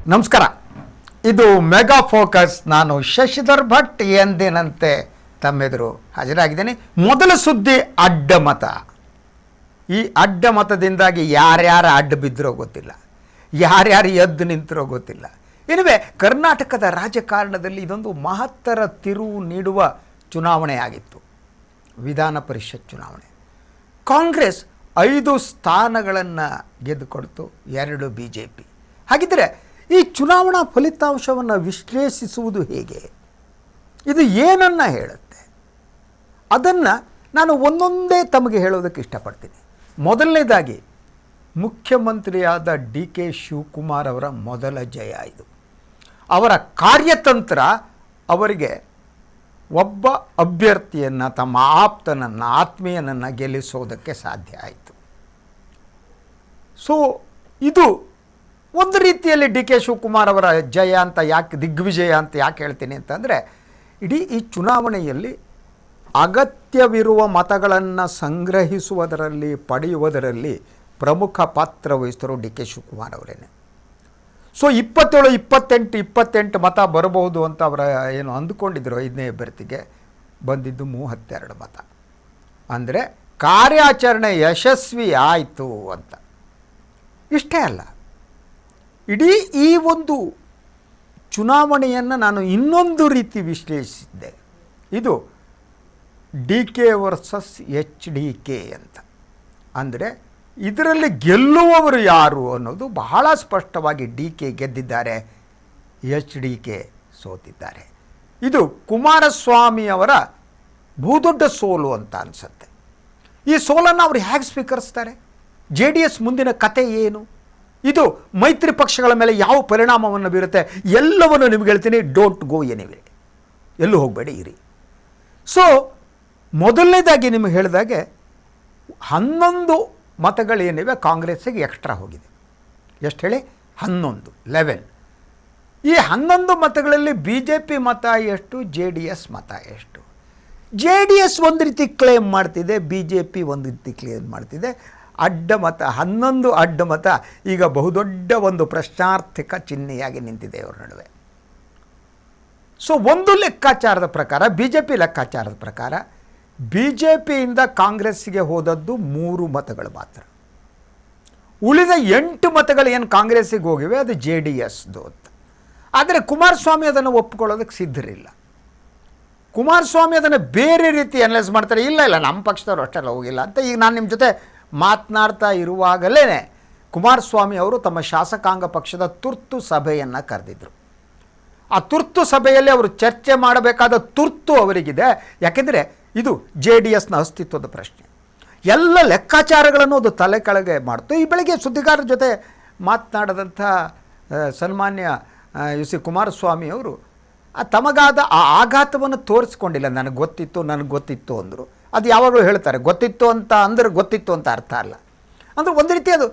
ನಮಸ್ಕಾರ. ಇದು mega focus. ನಾನು ಶಶಿಧರ್ ಭಟ್ ಎಂದಿನಂತೆ ತಮ್ಮೆದುರು ಹಾಜರಾಗಿದ್ದೇನೆ. ಮೊದಲ ಸುದ್ದಿ ಅಡ್ಡಮತ. ಈ ಅಡ್ಡಮತದಿಂದಾಗಿ ಯಾರ್ಯಾರ ಅಡ್ಡ ಬಿದ್ದರೋ ಗೊತ್ತಿಲ್ಲ, ಯಾರ್ಯಾರು ಎದ್ದು ನಿಂತರೋ ಗೊತ್ತಿಲ್ಲ. ಇನುವೆ ಕರ್ನಾಟಕದ ರಾಜಕಾರಣದಲ್ಲಿ ಇದೊಂದು ಮಹತ್ತರ ತಿರುವು ನೀಡುವ ಚುನಾವಣೆ ಆಗಿತ್ತು, ವಿಧಾನ ಪರಿಷತ್ ಚುನಾವಣೆ. ಕಾಂಗ್ರೆಸ್ 5 ಸ್ಥಾನಗಳನ್ನು ಗೆದ್ದುಕೊಡ್ತು, 2 BJP. ಹಾಗಿದ್ದರೆ ಈ ಚುನಾವಣಾ ಫಲಿತಾಂಶವನ್ನು ವಿಶ್ಲೇಷಿಸುವುದು ಹೇಗೆ, ಇದು ಏನನ್ನು ಹೇಳುತ್ತೆ, ಅದನ್ನು ನಾನು ಒಂದೊಂದೇ ತಮಗೆ ಹೇಳೋದಕ್ಕೆ ಇಷ್ಟಪಡ್ತೀನಿ. ಮೊದಲನೇದಾಗಿ ಮುಖ್ಯಮಂತ್ರಿಯಾದ DK ಶಿವಕುಮಾರ್ ಅವರ ಮೊದಲ ಜಯ ಇದು. ಅವರ ಕಾರ್ಯತಂತ್ರ ಅವರಿಗೆ ಒಬ್ಬ ಅಭ್ಯರ್ಥಿಯನ್ನು, ತಮ್ಮ ಆಪ್ತನನ್ನು, ಆತ್ಮೀಯನನ್ನು ಗೆಲ್ಲಿಸೋದಕ್ಕೆ ಸಾಧ್ಯ ಆಯಿತು. ಸೊ ಇದು ಒಂದು ರೀತಿಯಲ್ಲಿ DK ಶಿವಕುಮಾರ್ ಅವರ ಜಯ ಅಂತ ಯಾಕೆ, ದಿಗ್ವಿಜಯ ಅಂತ ಯಾಕೆ ಹೇಳ್ತೀನಿ ಅಂತಂದರೆ, ಇಡೀ ಈ ಚುನಾವಣೆಯಲ್ಲಿ ಅಗತ್ಯವಿರುವ ಮತಗಳನ್ನು ಸಂಗ್ರಹಿಸುವುದರಲ್ಲಿ, ಪಡೆಯುವುದರಲ್ಲಿ ಪ್ರಮುಖ ಪಾತ್ರ ವಹಿಸಿದರು DK ಶಿವಕುಮಾರ್ ಅವರೇನೆ. ಸೊ 27-28 ಮತ ಬರಬಹುದು ಅಂತ ಅವರ ಏನು ಅಂದುಕೊಂಡಿದ್ದರು 5ನೇ ಅಭ್ಯರ್ಥಿಗೆ, ಬಂದಿದ್ದು 32 ಮತ. ಅಂದರೆ ಕಾರ್ಯಾಚರಣೆ ಯಶಸ್ವಿ ಆಯಿತು ಅಂತ. ಇಷ್ಟೇ ಅಲ್ಲ, ಇಡೀ ಈ ಒಂದು ಚುನಾವಣೆಯನ್ನು ನಾನು ಇನ್ನೊಂದು ರೀತಿ ವಿಶ್ಲೇಷಿಸಿದ್ದೆ. ಇದು DK ವರ್ಸಸ್ HDK ಅಂತ. ಅಂದರೆ ಇದರಲ್ಲಿ ಗೆಲ್ಲುವವರು ಯಾರು ಅನ್ನೋದು ಬಹಳ ಸ್ಪಷ್ಟವಾಗಿ DK ಗೆದ್ದಿದ್ದಾರೆ, HDK ಸೋತಿದ್ದಾರೆ. ಇದು ಕುಮಾರಸ್ವಾಮಿ ಅವರ ಬಹುದೊಡ್ಡ ಸೋಲು ಅಂತ ಅನಿಸುತ್ತೆ. ಈ ಸೋಲನ್ನು ಅವರು ಹೇಗೆ ಸ್ವೀಕರಿಸ್ತಾರೆ, JDS ಮುಂದಿನ ಕತೆ ಏನು, ಇದು ಮೈತ್ರಿ ಪಕ್ಷಗಳ ಮೇಲೆ ಯಾವ ಪರಿಣಾಮವನ್ನು ಬೀರುತ್ತೆ, ಎಲ್ಲವನ್ನು ನಿಮ್ಗೆ ಹೇಳ್ತೀನಿ. ಡೋಂಟ್ ಗೋ ಎನಿವೆ, ಎಲ್ಲೂ ಹೋಗಬೇಡಿ, ಇರಿ. ಸೊ ಮೊದಲನೇದಾಗಿ ನಿಮಗೆ ಹೇಳಿದಾಗೆ 11 ಮತಗಳೇನಿವೆ ಕಾಂಗ್ರೆಸ್ಸಿಗೆ ಎಕ್ಸ್ಟ್ರಾ ಹೋಗಿದೆ. ಎಷ್ಟು ಹೇಳಿ, 11. ಈ 11 ಮತಗಳಲ್ಲಿ BJP ಮತ ಎಷ್ಟು, JDS ಮತ ಎಷ್ಟು? JDS ಒಂದು ರೀತಿ ಕ್ಲೇಮ್ ಮಾಡ್ತಿದೆ, BJP ಒಂದು ರೀತಿ ಕ್ಲೇಮ್ ಮಾಡ್ತಿದೆ. ಅಡ್ಡಮತ 11 ಅಡ್ಡಮತ ಈಗ ಬಹುದೊಡ್ಡ ಒಂದು ಪ್ರಶ್ನಾರ್ಥಕ ಚಿಹ್ನೆಯಾಗಿ ನಿಂತಿದೆ ಅವರ ನಡುವೆ. ಸೊ ಒಂದು ಲೆಕ್ಕಾಚಾರದ ಪ್ರಕಾರ, BJP ಲೆಕ್ಕಾಚಾರದ ಪ್ರಕಾರ, BJPಯಿಂದ ಕಾಂಗ್ರೆಸ್ಸಿಗೆ ಹೋದದ್ದು 3 ಮತಗಳು ಮಾತ್ರ. ಉಳಿದ 8 ಮತಗಳು ಏನು ಕಾಂಗ್ರೆಸ್ಸಿಗೆ ಹೋಗಿವೆ ಅದು JDSದು ಅಂತ. ಆದರೆ ಕುಮಾರಸ್ವಾಮಿ ಅದನ್ನು ಒಪ್ಪಿಕೊಳ್ಳೋದಕ್ಕೆ ಸಿದ್ಧರಿಲ್ಲ. ಕುಮಾರಸ್ವಾಮಿ ಅದನ್ನು ಬೇರೆ ರೀತಿ ಅನಲೈಸ್ ಮಾಡ್ತಾರೆ. ಇಲ್ಲ ನಮ್ಮ ಪಕ್ಷದವರು ಅಷ್ಟೆಲ್ಲ ಹೋಗಿಲ್ಲ ಅಂತ. ಈಗ ನಾನು ನಿಮ್ಮ ಜೊತೆ ಮಾತನಾಡ್ತಾ ಇರುವಾಗಲೇ ಕುಮಾರಸ್ವಾಮಿ ಅವರು ತಮ್ಮ ಶಾಸಕಾಂಗ ಪಕ್ಷದ ತುರ್ತು ಸಭೆಯನ್ನು ಕರೆದಿದ್ದರು. ಆ ತುರ್ತು ಸಭೆಯಲ್ಲಿ ಅವರು ಚರ್ಚೆ ಮಾಡಬೇಕಾದ ತುರ್ತು ಅವರಿಗಿದೆ. ಯಾಕೆಂದರೆ ಇದು JDSನ ಅಸ್ತಿತ್ವದ ಪ್ರಶ್ನೆ. ಎಲ್ಲ ಲೆಕ್ಕಾಚಾರಗಳನ್ನು ಅದು ತಲೆ ಕೆಳಗೆ ಮಾಡ್ತು. ಈ ಬೆಳಗ್ಗೆ ಸುದ್ದಿಗಾರರ ಜೊತೆ ಮಾತನಾಡಿದಂಥ ಸನ್ಮಾನ್ಯ UC ಕುಮಾರಸ್ವಾಮಿ ಅವರು ತಮಗಾದ ಆ ಆಘಾತವನ್ನು ತೋರಿಸ್ಕೊಂಡಿಲ್ಲ. ನನಗೆ ಗೊತ್ತಿತ್ತು ಅಂದರು. ಅದು ಯಾವಾಗಲೂ ಹೇಳ್ತಾರೆ, ಗೊತ್ತಿತ್ತು ಅಂತ ಅಂದರೆ ಗೊತ್ತಿತ್ತು ಅಂತ ಅರ್ಥ ಅಲ್ಲ. ಅಂದರೆ ಒಂದು ರೀತಿ ಅದು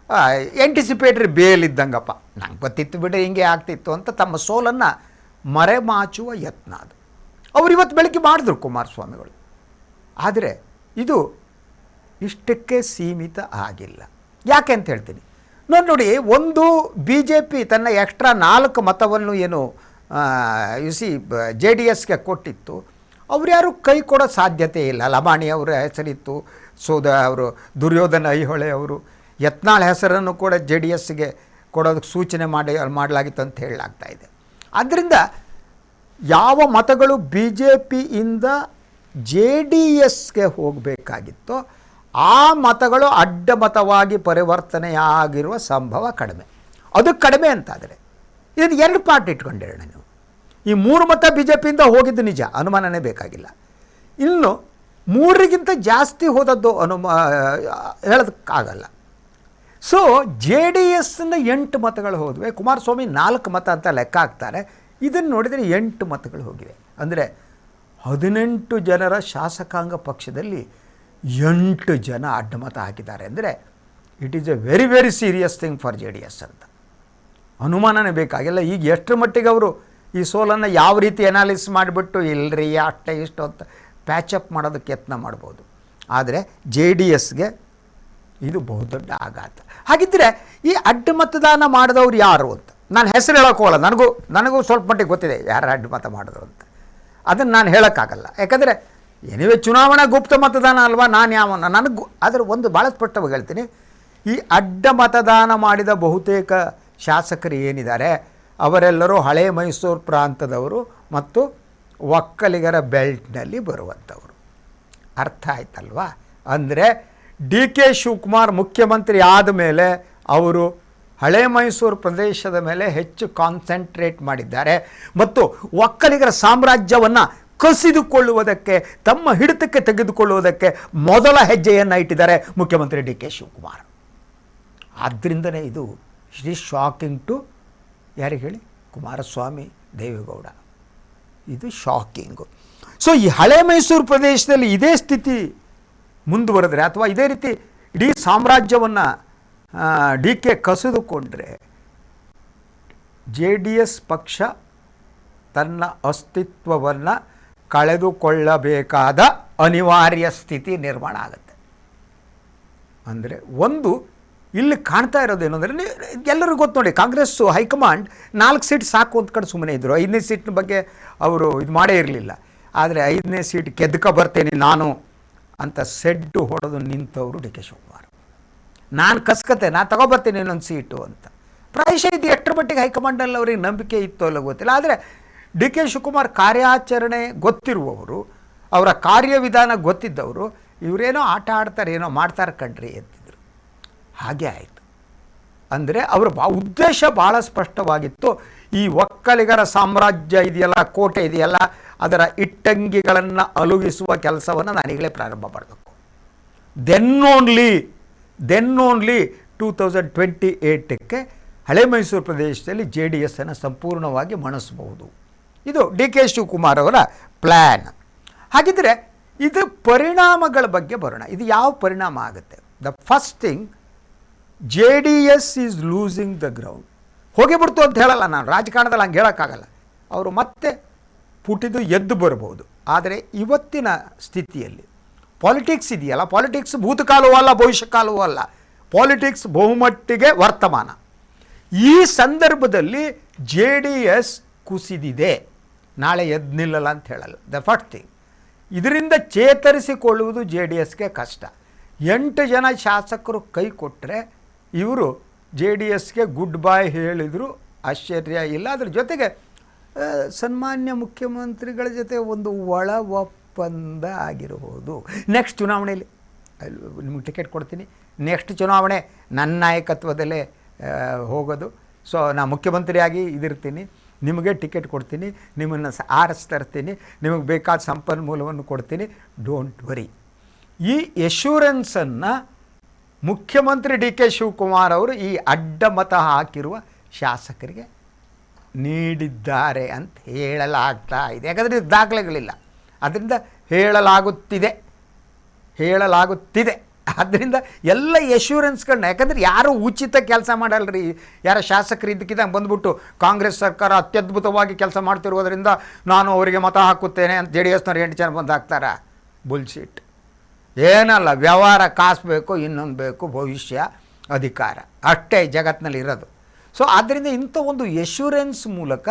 ಆ್ಯಂಟಿಸಿಪೇಟ್ರಿ ಬೇಲ್ ಇದ್ದಂಗಪ್ಪ, ನಂಗೆ ಗೊತ್ತಿತ್ತು ಬಿಡಿ, ಹಿಂಗೆ ಆಗ್ತಿತ್ತು ಅಂತ ತಮ್ಮ ಸೋಲನ್ನು ಮರೆಮಾಚುವ ಯತ್ನ ಅದು ಅವರು ಇವತ್ತು ಬೆಳಗ್ಗೆ ಮಾಡಿದ್ರು ಕುಮಾರಸ್ವಾಮಿಗಳು. ಆದರೆ ಇದು ಇಷ್ಟಕ್ಕೆ ಸೀಮಿತ ಆಗಿಲ್ಲ. ಯಾಕೆ ಅಂತ ಹೇಳ್ತೀನಿ. ನೋಡಿ, ಒಂದು BJP ತನ್ನ ಎಕ್ಸ್ಟ್ರಾ 4 ಮತವನ್ನು ಏನು JDSಗೆ ಕೊಟ್ಟಿತ್ತು, ಅವ್ರು ಯಾರು ಕೈ ಕೊಡೋ ಸಾಧ್ಯತೆ ಇಲ್ಲ. ಲಮಾಣಿ ಅವರ ಹೆಸರಿತ್ತು, ಅವರು ದುರ್ಯೋಧನ ಐಹೊಳೆ ಅವರು, ಯತ್ನಾಳ್ ಹೆಸರನ್ನು ಕೂಡ JDSಗೆ ಕೊಡೋದಕ್ಕೆ ಸೂಚನೆ ಮಾಡಲಾಗಿತ್ತು ಅಂತ ಹೇಳಲಾಗ್ತಾ ಇದೆ. ಆದ್ದರಿಂದ ಯಾವ ಮತಗಳು BJPಯಿಂದ JDSಗೆ ಹೋಗಬೇಕಾಗಿತ್ತೋ ಆ ಮತಗಳು ಅಡ್ಡಮತವಾಗಿ ಪರಿವರ್ತನೆಯಾಗಿರುವ ಸಂಭವ ಕಡಿಮೆ. ಅದು ಕಡಿಮೆ ಅಂತಾದರೆ ಇದನ್ನು 2 ಪಾರ್ಟ್ ಇಟ್ಕೊಂಡಿರೋಣ ನೀವು. ಈ 3 ಮತ BJPಯಿಂದ ಹೋಗಿದ್ದು ನಿಜ, ಅನುಮಾನನೇ ಬೇಕಾಗಿಲ್ಲ. ಇನ್ನು 3ಗಿಂತ ಜಾಸ್ತಿ ಹೋದದ್ದು ಹೇಳೋದಕ್ಕಾಗಲ್ಲ. ಸೊ JDSನ 8 ಮತಗಳು ಹೋದ್ವೆ, ಕುಮಾರಸ್ವಾಮಿ 4 ಮತ ಅಂತ ಲೆಕ್ಕ ಹಾಕ್ತಾರೆ. ಇದನ್ನು ನೋಡಿದರೆ 8 ಮತಗಳು ಹೋಗಿವೆ. ಅಂದರೆ 18 ಜನರ ಶಾಸಕಾಂಗ ಪಕ್ಷದಲ್ಲಿ 8 ಜನ ಅಡ್ಡಮತ ಹಾಕಿದ್ದಾರೆ. ಅಂದರೆ it is A very very serious thing for JDS ಅಂತ ಅನುಮಾನನೇ ಬೇಕಾಗಿಲ್ಲ. ಈಗ ಎಷ್ಟರ ಮಟ್ಟಿಗೆ ಅವರು ಈ ಸೋಲನ್ನು ಯಾವ ರೀತಿ ಅನಾಲಿಸ್ ಮಾಡಿಬಿಟ್ಟು ಇಲ್ಲರಿ ಅಷ್ಟೇ ಇಷ್ಟು ಅಂತ ಪ್ಯಾಚಪ್ ಮಾಡೋದಕ್ಕೆ ಯತ್ನ ಮಾಡ್ಬೋದು. ಆದರೆ JDSಗೆ ಇದು ಬಹುದೊಡ್ಡ ಆಘಾತ. ಹಾಗಿದ್ದರೆ ಈ ಅಡ್ಡ ಮತದಾನ ಮಾಡಿದವರು ಯಾರು ಅಂತ ನಾನು ಹೆಸರು ಹೇಳೋಕೆ ಹೋಗಲ್ಲ, ನನಗೂ ಸ್ವಲ್ಪ ಮಟ್ಟಿಗೆ ಗೊತ್ತಿದೆ ಯಾರು ಅಡ್ಡಮತ ಮಾಡಿದ್ರು ಅಂತ. ಅದನ್ನು ನಾನು ಹೇಳೋಕ್ಕಾಗಲ್ಲ, ಯಾಕಂದರೆ ಏನಿವೆ ಚುನಾವಣಾ ಗುಪ್ತ ಮತದಾನ ಅಲ್ವಾ, ನಾನು ಯಾವನ ನನಗೆ ಅದರ ಒಂದು ಭಾಳ ಸ್ಪಷ್ಟವಾಗಿ ಹೇಳ್ತೀನಿ. ಈ ಅಡ್ಡ ಮತದಾನ ಮಾಡಿದ ಬಹುತೇಕ ಶಾಸಕರು ಏನಿದ್ದಾರೆ ಅವರೆಲ್ಲರೂ ಹಳೆ ಮೈಸೂರು ಪ್ರಾಂತದವರು ಮತ್ತು ಒಕ್ಕಲಿಗರ ಬೆಲ್ಟ್ನಲ್ಲಿ ಬರುವಂಥವರು. ಅರ್ಥ ಆಯ್ತಲ್ವಾ? ಅಂದರೆ ಡಿ ಕೆ ಶಿವಕುಮಾರ್ ಮುಖ್ಯಮಂತ್ರಿ ಆದ ಮೇಲೆ ಅವರು ಹಳೆ ಮೈಸೂರು ಪ್ರದೇಶದ ಮೇಲೆ ಹೆಚ್ಚು ಕಾನ್ಸಂಟ್ರೇಟ್ ಮಾಡಿದ್ದಾರೆ ಮತ್ತು ಒಕ್ಕಲಿಗರ ಸಾಮ್ರಾಜ್ಯವನ್ನು ಕಸಿದುಕೊಳ್ಳುವುದಕ್ಕೆ, ತಮ್ಮ ಹಿಡಿತಕ್ಕೆ ತೆಗೆದುಕೊಳ್ಳುವುದಕ್ಕೆ ಮೊದಲ ಹೆಜ್ಜೆಯನ್ನು ಇಟ್ಟಿದ್ದಾರೆ ಮುಖ್ಯಮಂತ್ರಿ ಡಿ ಕೆ ಶಿವಕುಮಾರ್. ಆದ್ದರಿಂದನೇ ಇದು ಶಾಕಿಂಗ್ ಟು ಯಾರಿಗೆ ಹೇಳಿ, ಕುಮಾರಸ್ವಾಮಿ, ದೇವೇಗೌಡ. ಇದು ಶಾಕಿಂಗು. ಸೊ ಈ ಹಳೆ ಮೈಸೂರು ಪ್ರದೇಶದಲ್ಲಿ ಇದೇ ಸ್ಥಿತಿ ಮುಂದುವರೆದರೆ ಅಥವಾ ಇದೇ ರೀತಿ ಇಡೀ ಸಾಮ್ರಾಜ್ಯವನ್ನು ಡಿ ಕೆ ಕಸಿದುಕೊಂಡ್ರೆ JDS ಪಕ್ಷ ತನ್ನ ಅಸ್ತಿತ್ವವನ್ನು ಕಳೆದುಕೊಳ್ಳಬೇಕಾದ ಅನಿವಾರ್ಯ ಸ್ಥಿತಿ ನಿರ್ಮಾಣ ಆಗುತ್ತೆ. ಅಂದರೆ ಒಂದು ಇಲ್ಲಿ ಕಾಣ್ತಾ ಇರೋದೇನು ಅಂದರೆ, ಎಲ್ಲರಿಗೂ ಗೊತ್ತು ನೋಡಿ, ಕಾಂಗ್ರೆಸ್ಸು ಹೈಕಮಾಂಡ್ 4 ಸೀಟ್ ಸಾಕು ಅಂತ ಕಡೆ ಸುಮ್ಮನೆ ಇದ್ದರು. 5ನೇ ಸೀಟ್ನ ಬಗ್ಗೆ ಅವರು ಇದು ಮಾಡೇ ಇರಲಿಲ್ಲ. ಆದರೆ 5ನೇ ಸೀಟ್ ಗೆದ್ದುಕ ಬರ್ತೇನೆ ನಾನು ಅಂತ ಸೆಡ್ಡು ಹೊಡೆದು ನಿಂತವರು ಡಿ ಕೆ ಶಿವಕುಮಾರ್. ನಾನು ಕಸ್ಕತೆ, ನಾನು ತಗೊಬರ್ತೀನಿ ಇನ್ನೊಂದು ಸೀಟು ಅಂತ. ಪ್ರಾಯಶಃ ಇದು ಎಷ್ಟರ ಮಟ್ಟಿಗೆ ಹೈಕಮಾಂಡಲ್ಲಿ ಅವ್ರಿಗೆ ನಂಬಿಕೆ ಇತ್ತೋ ಅಲ್ಲ ಗೊತ್ತಿಲ್ಲ. ಆದರೆ ಡಿ ಕೆ ಶಿವಕುಮಾರ್ ಕಾರ್ಯಾಚರಣೆ ಗೊತ್ತಿರುವವರು, ಅವರ ಕಾರ್ಯವಿಧಾನ ಗೊತ್ತಿದ್ದವರು, ಇವರೇನೋ ಆಟ ಆಡ್ತಾರೆ, ಏನೋ ಮಾಡ್ತಾರೆ ಕಣ್ರಿ ಅಂತಿದ್ರು. ಹಾಗೆ ಆಯಿತು. ಅಂದರೆ ಅವರ ಉದ್ದೇಶ ಭಾಳ ಸ್ಪಷ್ಟವಾಗಿತ್ತು. ಈ ಒಕ್ಕಲಿಗರ ಸಾಮ್ರಾಜ್ಯ ಇದೆಯಲ್ಲ, ಕೋಟೆ ಇದೆಯಲ್ಲ, ಅದರ ಇಟ್ಟಂಗಿಗಳನ್ನು ಅಲುಗಿಸುವ ಕೆಲಸವನ್ನು ನಾನೀಗಲೇ ಪ್ರಾರಂಭ ಮಾಡಬೇಕು. ದೆನ್ ಓನ್ಲಿ 2028ಕ್ಕೆ ಹಳೆ ಮೈಸೂರು ಪ್ರದೇಶದಲ್ಲಿ JDS ಅನ್ನು ಸಂಪೂರ್ಣವಾಗಿ ಮಣಿಸಬಹುದು. ಇದು ಡಿ ಕೆ ಶಿವಕುಮಾರ್ ಅವರ ಪ್ಲ್ಯಾನ್. ಹಾಗಿದ್ದರೆ ಇದು ಪರಿಣಾಮಗಳ ಬಗ್ಗೆ ಬರೋಣ. ಇದು ಯಾವ ಪರಿಣಾಮ ಆಗುತ್ತೆ? The first thing, JDS is losing the ground. ಹೋಗಿಬಿಡ್ತು ಅಂತ ಹೇಳಲ್ಲ ನಾನು, ರಾಜಕಾರಣದಲ್ಲಿ ಹಂಗೆ ಹೇಳೋಕ್ಕಾಗಲ್ಲ. ಅವರು ಮತ್ತೆ ಪುಟಿದು ಎದ್ದು ಬರಬಹುದು. ಆದರೆ ಇವತ್ತಿನ ಸ್ಥಿತಿಯಲ್ಲಿ ಪಾಲಿಟಿಕ್ಸ್ ಇದೆಯಲ್ಲ, ಪಾಲಿಟಿಕ್ಸ್ ಭೂತಕಾಲವೂ ಅಲ್ಲ, ಭವಿಷ್ಯಕಾಲವೂ ಅಲ್ಲ, ಪಾಲಿಟಿಕ್ಸ್ ಬಹುಮಟ್ಟಿಗೆ ವರ್ತಮಾನ. ಈ ಸಂದರ್ಭದಲ್ಲಿ JDS ಕುಸಿದಿದೆ, ನಾಳೆ ಎದ್ದು ನಿಲ್ಲಲ್ಲ ಅಂತ ಹೇಳಲ್ಲ. ದ ಫಸ್ಟ್ ಥಿಂಗ್, ಇದರಿಂದ ಚೇತರಿಸಿಕೊಳ್ಳುವುದು JDSಗೆ ಕಷ್ಟ. 8 ಜನ ಶಾಸಕರು ಕೈ ಕೊಟ್ಟರೆ ಇವರು JDSಗೆ ಗುಡ್ ಬಾಯ್ ಹೇಳಿದರು ಆಶ್ಚರ್ಯ ಇಲ್ಲ. ಅದ್ರ ಜೊತೆಗೆ ಸನ್ಮಾನ್ಯ ಮುಖ್ಯಮಂತ್ರಿಗಳ ಜೊತೆ ಒಂದು ಒಳ ಒಪ್ಪಂದ ಆಗಿರಬಹುದು. ನೆಕ್ಸ್ಟ್ ಚುನಾವಣೆಯಲ್ಲಿ ನಿಮಗೆ ಟಿಕೆಟ್ ಕೊಡ್ತೀನಿ, ನೆಕ್ಸ್ಟ್ ಚುನಾವಣೆ ನನ್ನ ನಾಯಕತ್ವದಲ್ಲೇ ಹೋಗೋದು, ಸೊ ನಾನು ಮುಖ್ಯಮಂತ್ರಿಯಾಗಿ ಇದಿರ್ತೀನಿ, ನಿಮಗೆ ಟಿಕೆಟ್ ಕೊಡ್ತೀನಿ, ನಿಮ್ಮನ್ನು ಆರಿಸ್ತರ್ತೀನಿ, ನಿಮಗೆ ಬೇಕಾದ ಸಂಪನ್ಮೂಲವನ್ನು ಕೊಡ್ತೀನಿ, ಡೋಂಟ್ ವರಿ. ಈ ಎಶ್ಯೂರೆನ್ಸನ್ನು ಮುಖ್ಯಮಂತ್ರಿ ಡಿ ಕೆ ಶಿವಕುಮಾರ್ ಅವರು ಈ ಅಡ್ಡ ಮತ ಹಾಕಿರುವ ಶಾಸಕರಿಗೆ ನೀಡಿದ್ದಾರೆ ಅಂತ ಹೇಳಲಾಗ್ತಾ ಇದೆ. ಯಾಕಂದರೆ ಇದು ದಾಖಲೆಗಳಿಲ್ಲ, ಅದರಿಂದ ಹೇಳಲಾಗುತ್ತಿದೆ. ಆದ್ದರಿಂದ ಎಲ್ಲ ಎಶ್ಯೂರೆನ್ಸ್ಗಳನ್ನ, ಯಾಕಂದರೆ ಯಾರೂ ಉಚಿತ ಕೆಲಸ ಮಾಡಲ್ರಿ. ಯಾರ ಶಾಸಕರು ಇದ್ದಕ್ಕಿದ್ದಂಗೆ ಬಂದ್ಬಿಟ್ಟು ಕಾಂಗ್ರೆಸ್ ಸರ್ಕಾರ ಅತ್ಯದ್ಭುತವಾಗಿ ಕೆಲಸ ಮಾಡ್ತಿರೋದ್ರಿಂದ ನಾನು ಅವರಿಗೆ ಮತ ಹಾಕುತ್ತೇನೆ ಅಂತ JDSನವ್ರು 8 ಜನ ಬಂದು ಹಾಕ್ತಾರ? ಬುಲ್ಶಿಟ್. ಏನಲ್ಲ, ವ್ಯವಹಾರ, ಕಾಸು ಬೇಕು, ಇನ್ನೊಂದು ಬೇಕು, ಭವಿಷ್ಯ, ಅಧಿಕಾರ, ಅಷ್ಟೇ ಜಗತ್ತಿನಲ್ಲಿ ಇರೋದು. ಸೊ ಆದ್ದರಿಂದ ಇಂಥ ಒಂದು ಎಶ್ಯೂರೆನ್ಸ್ ಮೂಲಕ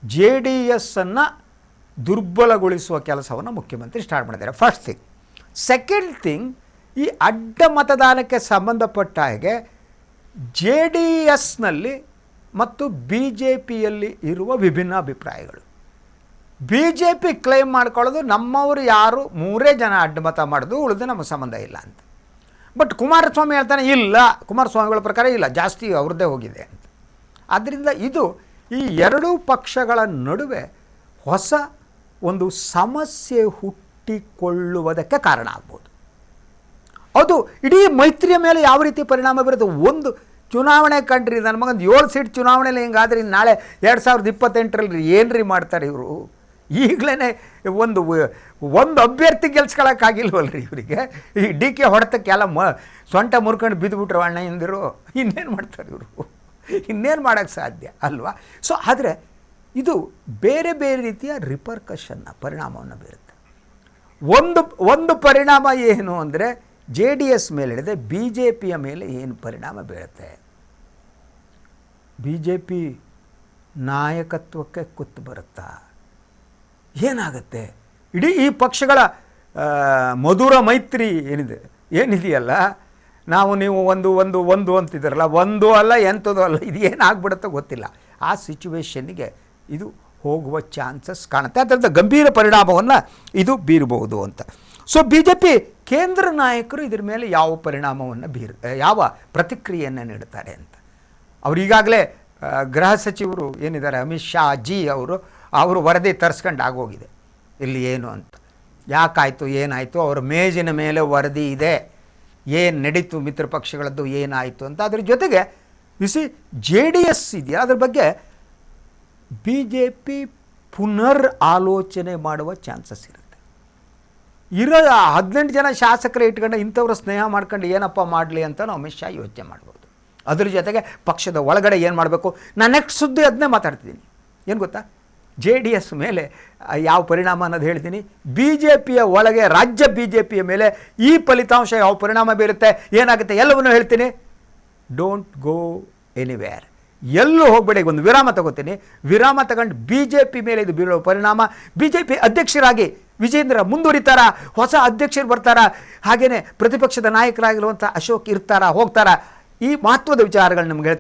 JDSನ್ನು ದುರ್ಬಲಗೊಳಿಸುವ ಕೆಲಸವನ್ನು ಮುಖ್ಯಮಂತ್ರಿ ಸ್ಟಾರ್ಟ್ ಮಾಡಿದ್ದಾರೆ. First thing. ಸೆಕೆಂಡ್ ಥಿಂಗ್, ಈ ಅಡ್ಡ ಮತದಾನಕ್ಕೆ ಸಂಬಂಧಪಟ್ಟ ಹಾಗೆ JDSನಲ್ಲಿ ಮತ್ತು BJPಯಲ್ಲಿ ಇರುವ ವಿಭಿನ್ನ ಅಭಿಪ್ರಾಯಗಳು. BJP ಕ್ಲೈಮ್ ಮಾಡ್ಕೊಳ್ಳೋದು ನಮ್ಮವರು ಯಾರು 3 ಜನ ಅಡ್ಡ ಮತ ಮಾಡೋದು, ಉಳಿದು ನಮ್ಮ ಸಂಬಂಧ ಇಲ್ಲ ಅಂತ. ಬಟ್ ಕುಮಾರಸ್ವಾಮಿ ಹೇಳ್ತಾನೆ ಇಲ್ಲ, ಕುಮಾರಸ್ವಾಮಿಗಳ ಪ್ರಕಾರ ಇಲ್ಲ, ಜಾಸ್ತಿ ಅವ್ರದ್ದೇ ಹೋಗಿದೆ ಅಂತ. ಆದ್ದರಿಂದ ಇದು ಈ ಎರಡೂ ಪಕ್ಷಗಳ ನಡುವೆ ಹೊಸ ಒಂದು ಸಮಸ್ಯೆ ಹುಟ್ಟಿಕೊಳ್ಳುವುದಕ್ಕೆ ಕಾರಣ ಆಗ್ಬೋದು. ಅದು ಇಡೀ ಮೈತ್ರಿಯ ಮೇಲೆ ಯಾವ ರೀತಿ ಪರಿಣಾಮ ಬೀರುತ್ತೆ? ಒಂದು ಚುನಾವಣೆ ಕಂಡ್ರಿ, ನನ್ನ ಮಗಂದು 7 ಸೀಟ್ ಚುನಾವಣೆಯಲ್ಲಿ ಹಿಂಗಾದ್ರೆ ನಾಳೆ 2028ರಲ್ಲಿ ಏನ್ರಿ ಮಾಡ್ತಾರೆ ಇವರು? ಈಗಲೇ ಒಂದು ಅಭ್ಯರ್ಥಿ ಗೆಲ್ಸ್ಕೊಳ್ಳೋಕ್ಕಾಗಿಲ್ವಲ್ರಿ ಇವರಿಗೆ. ಈ ಡಿ ಕೆ ಹೊಡೆತಕ್ಕೆಲ್ಲ ಸೊಂಟ ಮುರ್ಕೊಂಡು ಬಿದ್ದುಬಿಟ್ರು ಅಣ್ಣ ಹಿಂದಿರು, ಇನ್ನೇನು ಮಾಡ್ತಾರೆ ಇವರು? ಇನ್ನೇನು ಮಾಡೋಕ್ಕೆ ಸಾಧ್ಯ ಅಲ್ವಾ? ಸೊ ಆದರೆ ಇದು ಬೇರೆ ಬೇರೆ ರೀತಿಯ ಪರಿಣಾಮವನ್ನು ಬೀರುತ್ತೆ. ಒಂದು ಪರಿಣಾಮ ಏನು ಅಂದರೆ JDS ಮೇಲೆ BJPಯ ಮೇಲೆ ಏನು ಪರಿಣಾಮ ಬೀಳುತ್ತೆ? BJP ನಾಯಕತ್ವಕ್ಕೆ ಕುತ್ತು ಬರುತ್ತಾ? ಏನಾಗುತ್ತೆ? ಇಡೀ ಈ ಪಕ್ಷಗಳ ಮಧುರ ಮೈತ್ರಿ ಏನಿದೆಯಲ್ಲ, ನೀವು ಒಂದು ಅಂತಿದ್ದಾರಲ್ಲ, ಒಂದು ಅಲ್ಲ ಎಂಥದ್ದು ಅಲ್ಲ, ಇದು ಏನಾಗ್ಬಿಡುತ್ತೋ ಗೊತ್ತಿಲ್ಲ. ಆ ಸಿಚುವೇಶನ್ನಿಗೆ ಇದು ಹೋಗುವ ಚಾನ್ಸಸ್ ಕಾಣುತ್ತೆ. ಅದರಿಂದ ಗಂಭೀರ ಪರಿಣಾಮವನ್ನು ಇದು ಬೀರಬಹುದು ಅಂತ. ಸೊ BJP ಕೇಂದ್ರ ನಾಯಕರು ಇದ್ರ ಮೇಲೆ ಯಾವ ಪರಿಣಾಮವನ್ನು ಯಾವ ಪ್ರತಿಕ್ರಿಯೆಯನ್ನು ನೀಡುತ್ತಾರೆ ಅಂತ. ಅವರು ಈಗಾಗಲೇ ಗೃಹ ಸಚಿವರು ಏನಿದ್ದಾರೆ ಅಮಿತ್ ಶಾ ಜಿ ಅವರು ವರದಿ ತರಿಸ್ಕೊಂಡು ಆಗೋಗಿದೆ ಇಲ್ಲಿ ಏನು ಅಂತ. ಯಾಕಾಯಿತು ಏನಾಯಿತು, ಅವರ ಮೇಜಿನ ಮೇಲೆ ವರದಿ ಇದೆ, ಏನು ನಡೀತು ಮಿತ್ರ ಪಕ್ಷಗಳದ್ದು ಏನಾಯಿತು ಅಂತ. ಅದ್ರ ಜೊತೆಗೆ JDS ಇದೆಯಾ, ಅದ್ರ ಬಗ್ಗೆ BJP ಪುನರ್ ಆಲೋಚನೆ ಮಾಡುವ ಚಾನ್ಸಸ್ ಇರುತ್ತೆ. 18 ಜನ ಶಾಸಕರೇ ಇಟ್ಕೊಂಡು ಇಂಥವ್ರ ಸ್ನೇಹ ಮಾಡ್ಕೊಂಡು ಏನಪ್ಪ ಮಾಡಲಿ ಅಂತ ಅಮಿತ್ ಶಾ ಯೋಚನೆ ಮಾಡ್ಬೋದು. ಅದ್ರ ಜೊತೆಗೆ ಪಕ್ಷದ ಒಳಗಡೆ ಏನು ಮಾಡಬೇಕು, ನಾನು ನೆಕ್ಸ್ಟ್ ಸುದ್ದಿ ಅದನ್ನೇ ಮಾತಾಡ್ತಿದ್ದೀನಿ. ಏನು ಗೊತ್ತಾ, JDS ಮೇಲೆ ಯಾವ ಪರಿಣಾಮ ಅನ್ನೋದು ಹೇಳ್ತೀನಿ. BJPಯ ಒಳಗೆ ರಾಜ್ಯ BJPಯ ಮೇಲೆ ಈ ಫಲಿತಾಂಶ ಯಾವ ಪರಿಣಾಮ ಬೀರುತ್ತೆ, ಏನಾಗುತ್ತೆ ಎಲ್ಲವನ್ನೂ ಹೇಳ್ತೀನಿ. ಡೋಂಟ್ ಗೋ ಎನಿವೇರ್, ಎಲ್ಲೂ ಹೋಗಬೇಡಿ. ಒಂದು ವಿರಾಮ ತಗೋತೀನಿ. ವಿರಾಮ ತಗೊಂಡು BJP ಮೇಲೆ ಇದು ಬೀರೋ ಪರಿಣಾಮ, BJP ಅಧ್ಯಕ್ಷರಾಗಿ ವಿಜೇಂದ್ರ ಮುಂದುವರಿತಾರಾ, ಹೊಸ ಅಧ್ಯಕ್ಷರು ಬರ್ತಾರಾ, ಹಾಗೆಯೇ ಪ್ರತಿಪಕ್ಷದ ನಾಯಕರಾಗಿರುವಂಥ ಅಶೋಕ್ ಇರ್ತಾರಾ ಹೋಗ್ತಾರಾ, ಈ ಮಹತ್ವದ ವಿಚಾರಗಳು ನಮ್ಗೆ